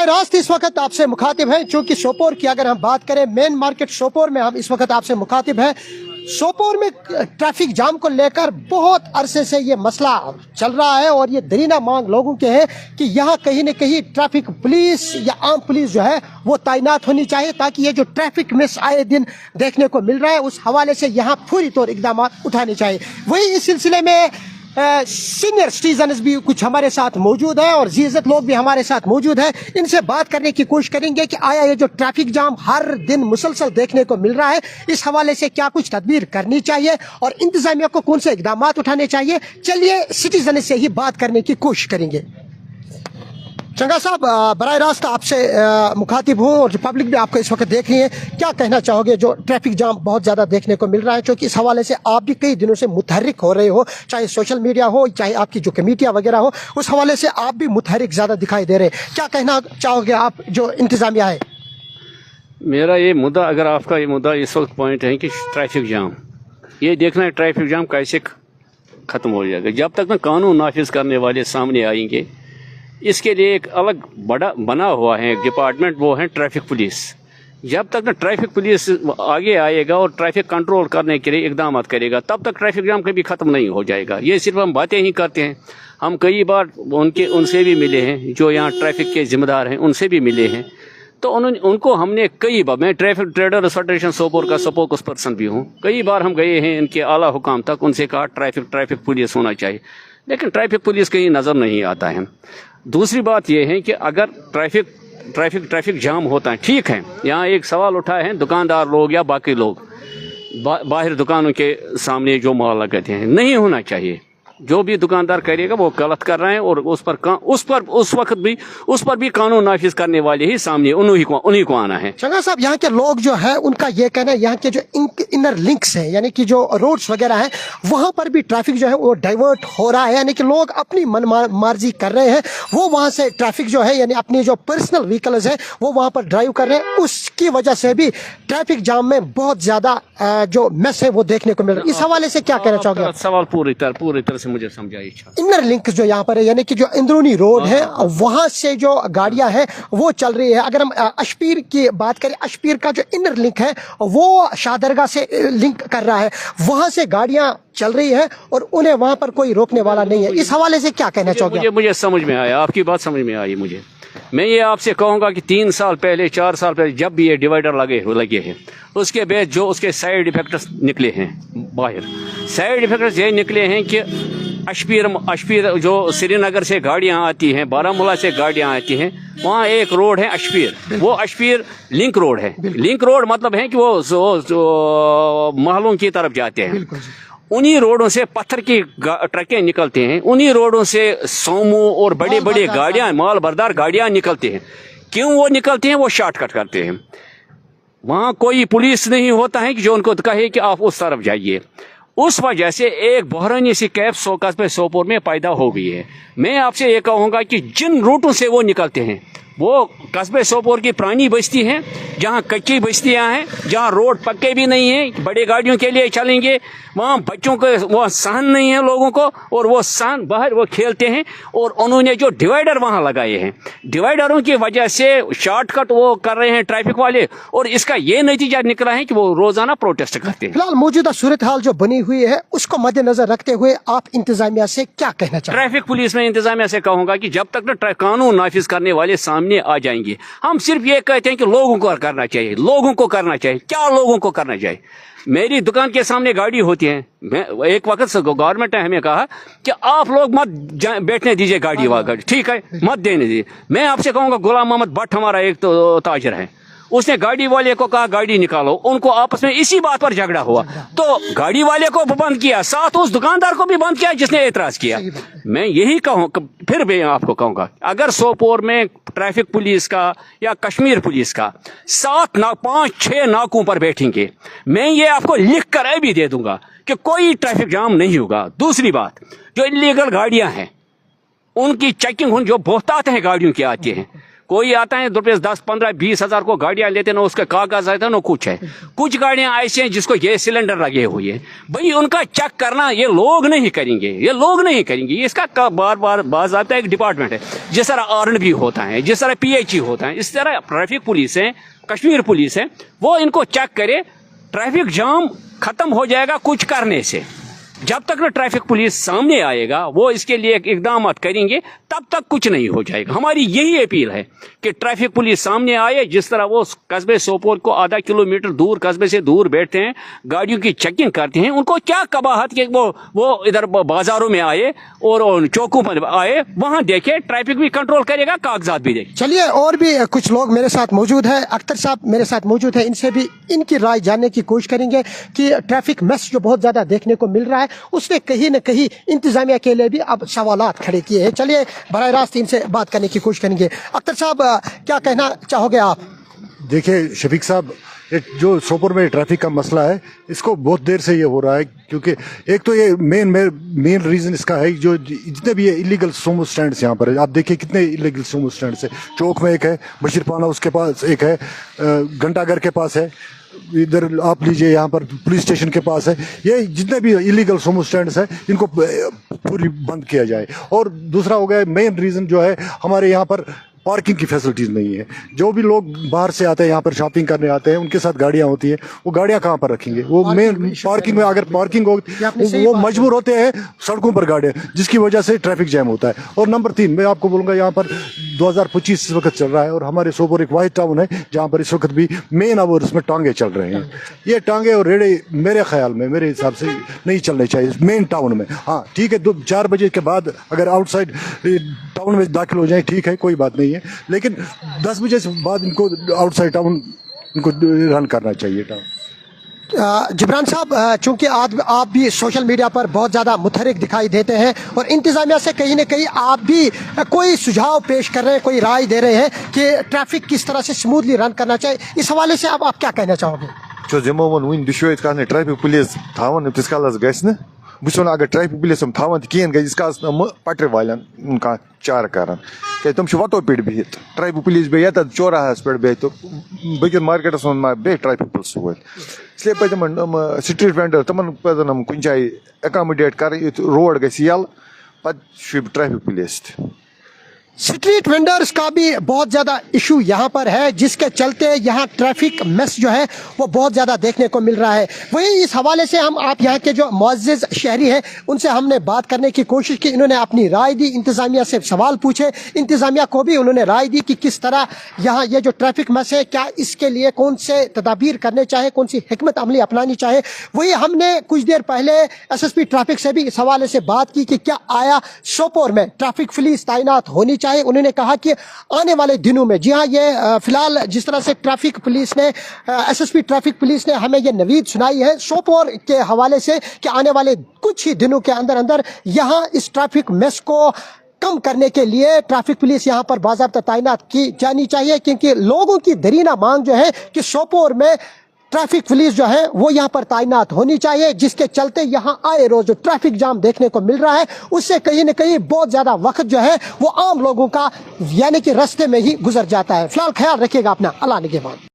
रास्त इस वक्त आपसे मुखातिब हैं, चूंकि सोपोर की अगर हम बात करें, मेन मार्केट सोपोर में हम इस वक्त आपसे मुखातिब हैं। सोपोर में ट्रैफिक जाम को लेकर बहुत अरसे से ये मसला चल रहा है और ये दरीना मांग लोगों के है कि यहाँ कहीं न कहीं ट्रैफिक पुलिस या आम पुलिस जो है वो तैनात होनी चाहिए, ताकि ये जो ट्रैफिक मिस आए दिन देखने को मिल रहा है उस हवाले से यहाँ पूरी तौर इकदाम उठाने चाहिए। वही इस सिलसिले में सीनियर सिटीजन्स भी कुछ हमारे साथ मौजूद है और जीजत लोग भी हमारे साथ मौजूद है। इनसे बात करने की कोशिश करेंगे कि आया ये जो ट्रैफिक जाम हर दिन मुसलसल देखने को मिल रहा है, इस हवाले से क्या कुछ तदबीर करनी चाहिए और इंतजामिया को कौन से इकदाम उठाने चाहिए। चलिए सिटीजन से ही बात करने की कोशिश करेंगे। चंगा साहब, बराह रास्त आपसे मुखातिब हूँ और पब्लिक भी आपको इस वक्त देख रही है, क्या कहना चाहोगे? जो ट्रैफिक जाम बहुत ज़्यादा देखने को मिल रहा है, क्योंकि इस हवाले से आप भी कई दिनों से मुतहर्रिक हो रहे हो, चाहे सोशल मीडिया हो चाहे आपकी जो कमेटियाँ वगैरह हो, उस हवाले से आप भी मुतहर्रिक ज़्यादा दिखाई दे रहे हैं। क्या कहना चाहोगे आप जो इंतज़ामिया है? मेरा ये मुद्दा, अगर आपका ये मुद्दा इस वक्त पॉइंट है कि ट्रैफिक जाम, ये देखना है ट्रैफिक जाम कैसे ख़त्म हो जाएगा। जब तक ना कानून नाफिज करने वाले सामने आएंगे, इसके लिए एक अलग बड़ा बना हुआ है डिपार्टमेंट, वो है ट्रैफिक पुलिस। जब तक ना ट्रैफिक पुलिस आगे आएगा और ट्रैफिक कंट्रोल करने के लिए इकदाम करेगा, तब तक ट्रैफिक जाम कभी ख़त्म नहीं हो जाएगा। ये सिर्फ हम बातें ही करते हैं। हम कई बार उनसे भी मिले हैं जो यहाँ ट्रैफिक के जिम्मेदार हैं, उनसे भी मिले हैं, तो उनको हमने कई बार, मैं ट्रैफिक ट्रेडर्स फेडरेशन सोपोर का स्पोक्स पर्सन भी हूँ, कई बार हम गए हैं इनके आला हुकाम तक, उनसे कहा ट्रैफिक पुलिस होना चाहिए, लेकिन ट्रैफिक पुलिस कहीं नज़र नहीं आता है। दूसरी बात यह है कि अगर ट्रैफिक जाम होता है, ठीक है, यहाँ एक सवाल उठा है दुकानदार लोग या बाकी लोग बाहर दुकानों के सामने जो माल लगाते हैं, नहीं होना चाहिए। जो भी दुकानदार करेगा वो गलत कर रहे हैं और उस पर भी कानून नाफिज करने वाले ही सामने उन्हीं को आना है। चंगा साहब, यहाँ के लोग जो है उनका ये कहना है, यहाँ के जो इनर लिंक्स हैं, यानी कि जो रोड्स वगैरह हैं, वहाँ पर भी ट्रैफिक जो है वो डाइवर्ट हो रहा है, यानी कि लोग अपनी मनमार्जी कर रहे हैं। वो वहाँ से ट्रैफिक जो है, यानी अपनी जो पर्सनल व्हीकल्स है वो वहाँ पर ड्राइव कर रहे हैं, उसकी वजह से भी ट्रैफिक जाम में बहुत ज्यादा जो मेस है वो देखने को मिल रहा है। इस हवाले से क्या कहना चाहोगे? सवाल पूरी तरह से मुझे समझाइए। इनर लिंक जो यहाँ पर है, यानी कि जो अंदरूनी रोड है, वहां से जो गाड़ियां हैं वो चल रही है। अगर हम अशपीर की बात करें, अशपीर का जो इनर लिंक है वो शाहदरगाह से लिंक कर रहा है, वहां से गाड़ियां चल रही है और उन्हें वहां पर कोई रोकने वाला नहीं है। इस हवाले से क्या कहना चाहोगे? मुझे समझ में आया, आपकी बात समझ में आई मुझे। मैं ये आपसे कहूँगा कि 3 साल पहले 4 साल पहले जब भी ये डिवाइडर लगे हैं, उसके बाद जो उसके साइड इफेक्ट्स निकले हैं बाहर, साइड इफेक्ट्स ये निकले हैं कि अशपीर जो श्रीनगर से गाड़ियाँ आती हैं, बारामूला से गाड़ियाँ आती हैं, वहाँ एक रोड है अशपीर, वो अशपीर लिंक रोड है। लिंक रोड मतलब है कि वो महलों की तरफ जाते हैं। उन्हीं रोडों से पत्थर की ट्रकें निकलते हैं, उन्हीं रोडों से सोमो और बड़ी बड़ी गाड़ियां, माल बरदार गाड़ियां निकलती हैं। क्यों वो निकलती हैं? वो शॉर्टकट करते हैं। वहाँ कोई पुलिस नहीं होता है कि जो उनको कहे कि आप उस तरफ जाइए। उस वजह से एक बहरानी सी कैब सोपोर में पैदा हो गई है। मैं आपसे ये कहूँगा कि जिन रूटों से वो निकलते हैं, वो कस्बे सोपोर की पुरानी बस्ती हैं, जहाँ कच्ची बस्तियाँ हैं, जहाँ रोड पक्के भी नहीं हैं, बड़ी गाड़ियों के लिए चलेंगे, वहाँ बच्चों को वो सहन नहीं है लोगों को, और वो सहन बाहर वो खेलते हैं। और उन्होंने जो डिवाइडर वहाँ लगाए हैं, डिवाइडरों की वजह से शॉर्टकट वो कर रहे हैं ट्रैफिक वाले, और इसका ये नतीजा निकला है कि वो रोजाना प्रोटेस्ट करते हैं। फिलहाल मौजूदा सूरत हाल जो बनी हुई है उसको मद्देनजर रखते हुए आप इंतजामिया से क्या कहना चाहते हैं? ट्रैफिक पुलिस में इंतजामिया से कहूँगा कि जब तक ना कानून नाफिज करने वाले सामने आ जाएंगे, हम सिर्फ ये कहते हैं कि लोगों को करना चाहिए, लोगों को करना चाहिए। क्या लोगों को करना चाहिए? मेरी दुकान के सामने गाड़ी होती है, मैं एक वक्त गवर्नमेंट ने हमें कहा कि आप लोग मत बैठने दीजिए गाड़ी वाला, ठीक है, मत देने दीजिए। मैं आपसे कहूँगा, गुलाम मोहम्मद भट्ट हमारा एक तो ताजर है, उसने गाड़ी वाले को कहा गाड़ी निकालो, उनको आपस में इसी बात पर झगड़ा हुआ, तो गाड़ी वाले को बंद किया, साथ उस दुकानदार को भी बंद किया जिसने एतराज किया। मैं यही कहूँ, फिर भी आपको कहूँगा, अगर सोपोर में ट्रैफिक पुलिस का या कश्मीर पुलिस का 5-6 नाकों पर बैठेंगे, मैं ये आपको लिख कर भी दे दूंगा कि कोई ट्रैफिक जाम नहीं होगा। दूसरी बात, जो इलीगल गाड़ियां हैं उनकी चेकिंग, जो बहुतात हैं गाड़ियों की आती हैं, कोई आता है रुपये 10, 15, 20 हजार को गाड़ियां लेते ना उसके कागज आते ना कुछ है। कुछ गाड़ियां ऐसी हैं जिसको गैस सिलेंडर लगे हुए हैं, भाई उनका चेक करना ये लोग नहीं करेंगे, ये लोग नहीं करेंगे। इसका बार बार बाज़ाब्ता एक डिपार्टमेंट है, जिस तरह R&B होता है, जिस तरह PHE होता है, इस तरह ट्रैफिक पुलिस है, कश्मीर पुलिस है, वो इनको चेक करे। ट्रैफिक जाम खत्म हो जाएगा कुछ करने से। जब तक न ट्रैफिक पुलिस सामने आएगा, वो इसके लिए इकदाम करेंगे, तब तक कुछ नहीं हो जाएगा। हमारी यही अपील है कि ट्रैफिक पुलिस सामने आए। जिस तरह वो कस्बे सोपोर को आधा किलोमीटर दूर, कस्बे से दूर बैठते हैं, गाड़ियों की चेकिंग करते हैं, उनको क्या कबाहत कि वो इधर बाजारों में आए और चौकों पर आए, वहां देखे, ट्रैफिक भी कंट्रोल करेगा, कागजात भी देखे। चलिए, और भी कुछ लोग मेरे साथ मौजूद है, अख्तर साहब मेरे साथ मौजूद है, इनसे भी इनकी राय जानने की कोशिश करेंगे कि ट्रैफिक मेस जो बहुत ज्यादा देखने को मिल रहा है, उसने कहीं न कहीं इंतजामिया के लिए भी अब सवालात खड़े किए हैं। चलिए बराह रास्त इनसे बात करने की कोशिश करेंगे। अख्तर साहब, क्या कहना चाहोगे आप? देखिए शफीक साहब, जो सोपोर में ट्रैफिक का मसला है, इसको बहुत देर से ये हो रहा है, क्योंकि एक तो ये मेन रीज़न इसका है, जो जितने भी ये इलीगल सोमो स्टैंड्स यहाँ पर है, आप देखिए कितने इलीगल सोमो स्टैंड्स है। चौक में एक है, बशीरपाना उसके पास एक है, घंटाघर के पास है, इधर आप लीजिए यहाँ पर पुलिस स्टेशन के पास है। ये जितने भी इलीगल सोमो स्टैंड्स है, इनको पूरी बंद किया जाए। और दूसरा हो गया मेन रीज़न जो है, हमारे यहाँ पर पार्किंग की फैसिलिटीज़ नहीं है। जो भी लोग बाहर से आते हैं, यहाँ पर शॉपिंग करने आते हैं, उनके साथ गाड़ियाँ होती हैं, वो गाड़ियाँ कहाँ पर रखेंगे? वो मेन पार्किंग में, अगर पार्किंग हो, वो मजबूर होते हैं सड़कों पर गाड़ियाँ, जिसकी वजह से ट्रैफिक जैम होता है। और नंबर 3, मैं आपको बोलूँगा, यहाँ पर 2025 इस वक्त चल रहा है, और हमारे सोपोर एक वाइट टाउन है जहाँ पर इस वक्त भी मेन आवर्स में टांगे चल रहे हैं। ये टांगे और रेड़े मेरे ख्याल में, मेरे हिसाब से नहीं चलने चाहिए मेन टाउन में। हाँ ठीक है, 4 बजे के बाद अगर आउटसाइड टाउन में दाखिल हो जाए, ठीक है, कोई बात नहीं है, लेकिन 10 बजे से बाद इनको आउटसाइड टाउन इनको रन करना चाहिए टाउन। जिब्रान साहब, चूंकि आप भी सोशल मीडिया पर बहुत ज़्यादा मुतहरिक दिखाई देते हैं, और इंतज़ामिया से कहीं न कहीं आप भी कोई सुझाव पेश कर रहे हैं, कोई राय दे रहे हैं कि ट्रैफिक किस तरह से स्मूथली रन करना चाहिए, इस हवाले से आप क्या कहना चाहोगे? ट्रैफिक पुलिस थावन बस अगर ट्रैफिक पुलिस थावन कहें गई पटरी वालन कह चार कर तुम वतो पे बिहित ट्रैफिक पुलिस बे चौराहस पे बे तो बकिन मार्केटस बे ट्रैफिक पुलिस वो इसलिए पे तम स्ट्रीट वेंडर तमन पे कुछ जाए एकोमोडेट कर रोड गई यल पे ट्रैफिक पुलिस। स्ट्रीट वेंडर्स का भी बहुत ज़्यादा इशू यहाँ पर है, जिसके चलते यहाँ ट्रैफिक मेस जो है वो बहुत ज़्यादा देखने को मिल रहा है। वही इस हवाले से हम आप यहाँ के जो मुअज़्ज़िज़ शहरी हैं उनसे हमने बात करने की कोशिश की, इन्होंने अपनी राय दी, इंतज़ामिया से सवाल पूछे, इंतज़ामिया को भी उन्होंने राय दी कि किस तरह यहाँ ये जो ट्रैफिक मेस है, क्या इसके लिए कौन से तदाबीर करने चाहे, कौन सी हिकमत अमली अपनानी चाहे। वही हमने कुछ देर पहले SSP ट्रैफिक से भी इस हवाले से बात की कि क्या आया सोपोर में ट्रैफिक पुलिस तैनात होनी चाहिए। उन्होंने कहा कि आने वाले दिनों में, जी हाँ, ये फिलहाल जिस तरह से ट्रैफिक पुलिस ने SSP ट्रैफिक पुलिस ने हमें ये नवीद सुनाई है सोपोर के हवाले से कि आने वाले कुछ ही दिनों के अंदर अंदर यहाँ इस ट्रैफिक मेस को कम करने के लिए ट्रैफिक पुलिस यहाँ पर बाज़ाब्ता तैनात की जानी चाहिए, क्योंकि लोगों की दरीना मांग जो है कि सोपोर में ट्रैफिक पुलिस जो है वो यहाँ पर तैनात होनी चाहिए, जिसके चलते यहाँ आए रोज जो ट्रैफिक जाम देखने को मिल रहा है, उससे कहीं न कहीं बहुत ज़्यादा वक्त जो है वो आम लोगों का यानी कि रास्ते में ही गुजर जाता है। फिलहाल ख्याल रखिएगा अपना। अल्लाह निगहबान।